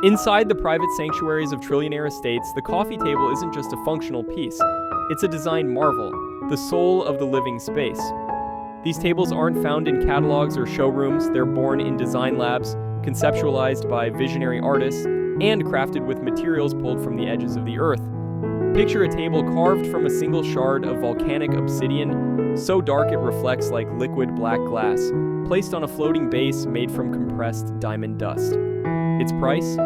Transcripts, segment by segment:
Inside the private sanctuaries of trillionaire estates, the coffee table isn't just a functional piece. It's a design marvel, the soul of the living space. These tables aren't found in catalogs or showrooms, they're born in design labs, conceptualized by visionary artists, and crafted with materials pulled from the edges of the earth. Picture a table carved from a single shard of volcanic obsidian, so dark it reflects like liquid black glass, placed on a floating base made from compressed diamond dust. Its price?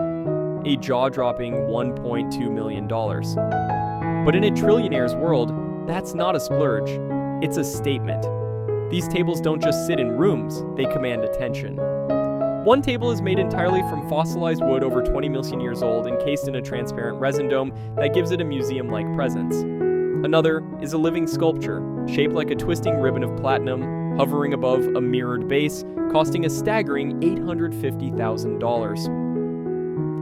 A jaw-dropping $1.2 million. But in a trillionaire's world, that's not a splurge. It's a statement. These tables don't just sit in rooms, they command attention. One table is made entirely from fossilized wood over 20 million years old, encased in a transparent resin dome that gives it a museum-like presence. Another is a living sculpture, shaped like a twisting ribbon of platinum, hovering above a mirrored base, costing a staggering $850,000.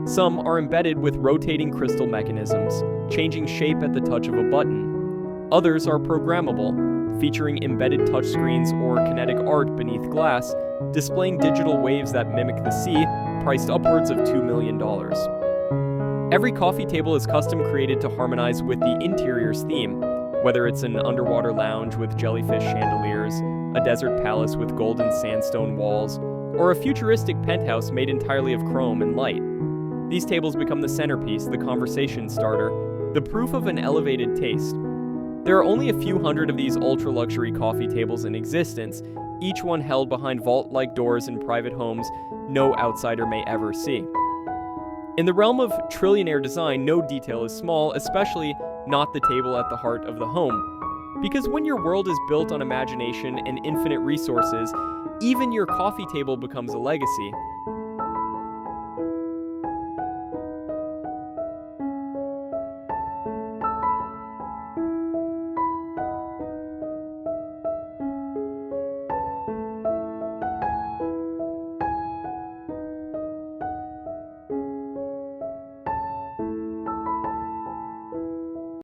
Some are embedded with rotating crystal mechanisms, changing shape at the touch of a button. Others are programmable, featuring embedded touchscreens or kinetic art beneath glass, displaying digital waves that mimic the sea, priced upwards of $2 million. Every coffee table is custom created to harmonize with the interior's theme, whether it's an underwater lounge with jellyfish chandeliers, a desert palace with golden sandstone walls, or a futuristic penthouse made entirely of chrome and light. These tables become the centerpiece, the conversation starter, the proof of an elevated taste. There are only a few hundred of these ultra-luxury coffee tables in existence, each one held behind vault-like doors in private homes no outsider may ever see. In the realm of trillionaire design, no detail is small, especially not the table at the heart of the home. Because when your world is built on imagination and infinite resources, even your coffee table becomes a legacy.